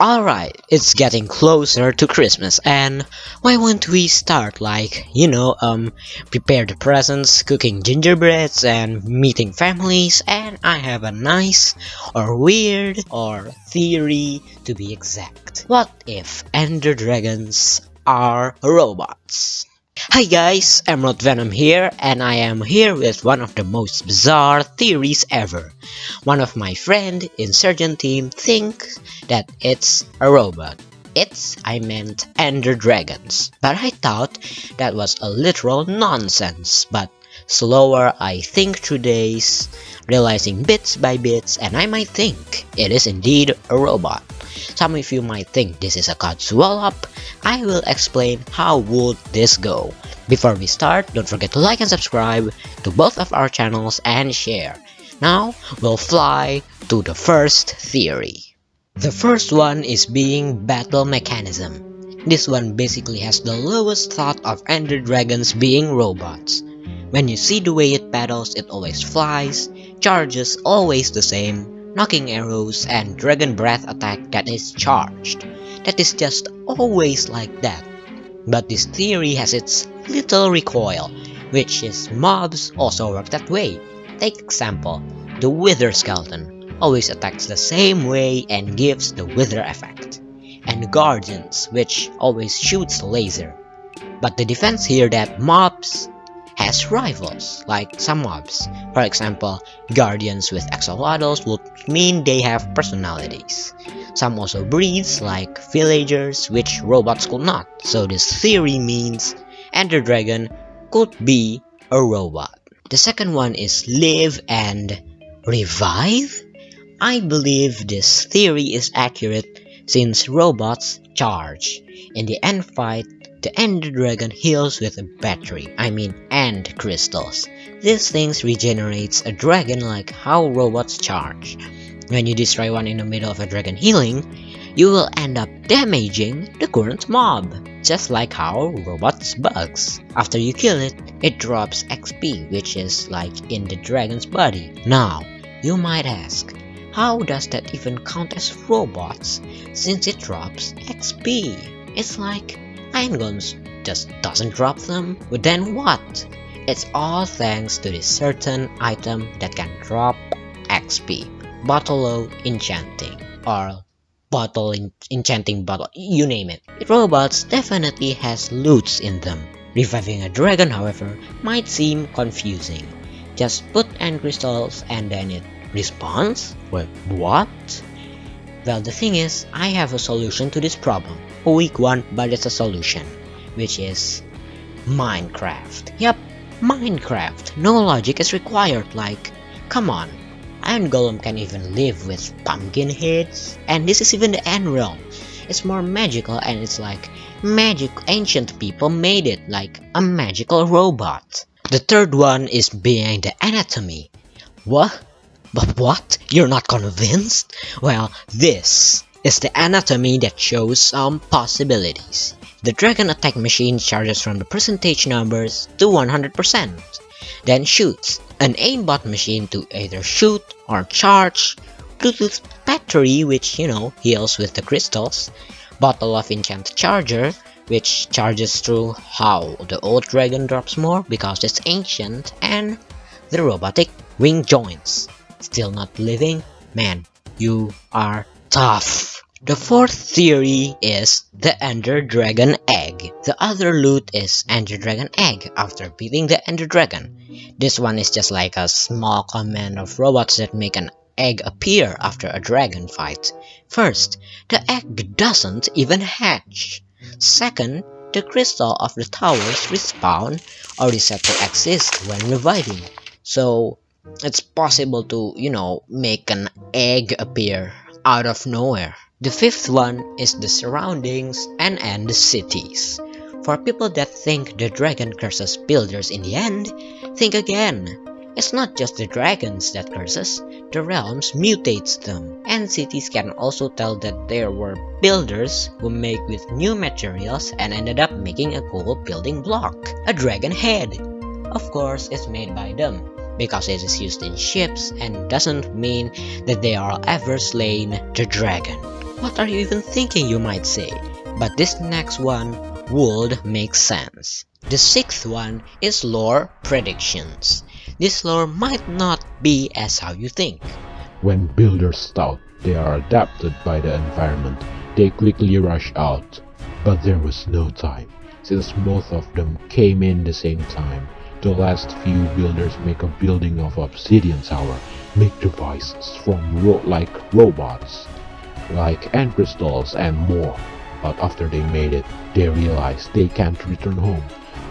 Alright, it's getting closer to Christmas, and why won't we start like, prepare the presents, cooking gingerbreads, and meeting families, and I have a nice, or weird, or theory to be exact. What if Ender Dragons are robots? Hi guys, EmeraldVenom here, and I am here with one of the most bizarre theories ever. One of my friend Insurgent team thinks that it's a robot. I meant Ender Dragons. But I thought that was a literal nonsense, but slower I think through days, realizing bits by bits, and I might think it is indeed a robot. Some of you might think this is a cod swallow-up. I will explain how would this go. Before we start, don't forget to like and subscribe to both of our channels and share. Now, we'll fly to the first theory. The first one is being battle mechanism. This one basically has the lowest thought of Ender Dragons being robots. When you see the way it battles, it always flies, charges always the same, knocking arrows and dragon breath attack that is charged. That is just always like that. But this theory has its little recoil, which is mobs also work that way. Take example, the Wither Skeleton always attacks the same way and gives the Wither effect. And Guardians, which always shoots laser. But the defense here that mobs has rivals, like some mobs. For example, Guardians with axolotls would mean they have personalities. Some also breeds, like villagers, which robots could not. So this theory means Ender Dragon could be a robot. The second one is live and revive. I believe this theory is accurate since robots charge. In the end fight, the Ender Dragon heals with a battery, end crystals. These things regenerates a dragon like how robots charge. When you destroy one in the middle of a dragon healing, you will end up damaging the current mob, just like how robots bugs. After you kill it, it drops XP, which is like in the dragon's body. Now, you might ask, how does that even count as robots since it drops XP? It's like Iron Guns just doesn't drop them? But then what? It's all thanks to this certain item that can drop XP. Bottle enchanting, or enchanting bottle, you name it. Robots definitely has loots in them. Reviving a dragon, however, might seem confusing. Just put end crystals and then it respawns? Wait, what? Well, the thing is, I have a solution to this problem. A weak one, but it's a solution, which is Minecraft. Yep, Minecraft. No logic is required, like, come on. Iron Golem can even live with pumpkin heads, and this is even the end realm. It's more magical, and it's like magic ancient people made it like a magical robot. The third one is being the anatomy. What? But what? You're not convinced? Well, this is the anatomy that shows some possibilities. The dragon attack machine charges from the percentage numbers to 100%, then shoots. An aimbot machine to either shoot or charge. Bluetooth battery, which heals with the crystals. Bottle of enchant charger, which charges through how the old dragon drops more because it's ancient. And the robotic wing joints. Still not living? Man, you are tough. The fourth theory is the Ender Dragon Egg. The other loot is Ender Dragon Egg after beating the Ender Dragon. This one is just like a small command of robots that make an egg appear after a dragon fight. First, the egg doesn't even hatch. Second, the crystal of the towers respawn or reset to exist when reviving. So it's possible to, make an egg appear out of nowhere. The fifth one is the surroundings and end cities. For people that think the dragon curses builders in the end, think again. It's not just the dragons that curses, the realms mutates them. And cities can also tell that there were builders who make with new materials and ended up making a cool building block. A dragon head. Of course, it's made by them, because it is used in ships and doesn't mean that they are ever slain the dragon. What are you even thinking, you might say? But this next one would make sense. The sixth one is lore predictions. This lore might not be as how you think. When builders thought they are adapted by the environment, they quickly rush out. But there was no time, since both of them came in the same time. The last few builders make a building of obsidian tower, make devices from like robots, like end crystals and more. But after they made it, they realized they can't return home.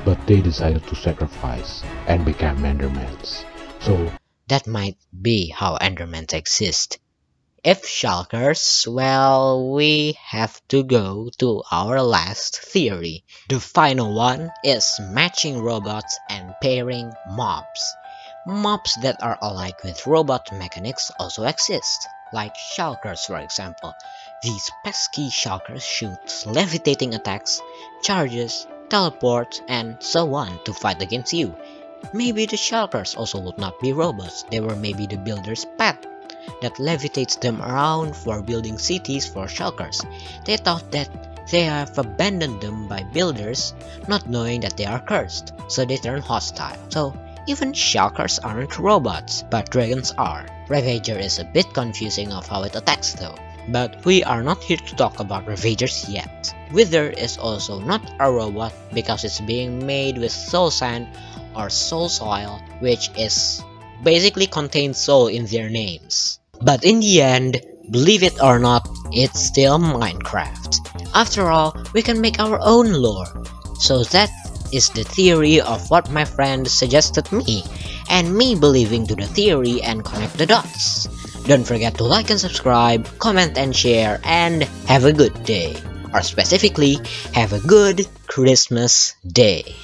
But they decided to sacrifice and became endermans. So that might be how endermans exist. If shulkers, well, we have to go to our last theory. The final one is matching robots and pairing mobs. Mobs that are alike with robot mechanics also exist, like shulkers for example. These pesky shulkers shoot levitating attacks, charges, teleport, and so on to fight against you. Maybe the shulkers also would not be robots, they were maybe the builder's pet that levitates them around for building cities for shulkers. They thought that they have abandoned them by builders, not knowing that they are cursed, so they turn hostile. So even shulkers aren't robots, but dragons are. Ravager is a bit confusing of how it attacks though. But we are not here to talk about Ravagers yet. Wither is also not a robot because it's being made with soul sand or soul soil, which is basically contains soul in their names. But in the end, believe it or not, it's still Minecraft. After all, we can make our own lore. So that is the theory of what my friend suggested me, and me believing to the theory and connect the dots. Don't forget to like and subscribe, comment and share, and have a good day. Or specifically, have a good Christmas day.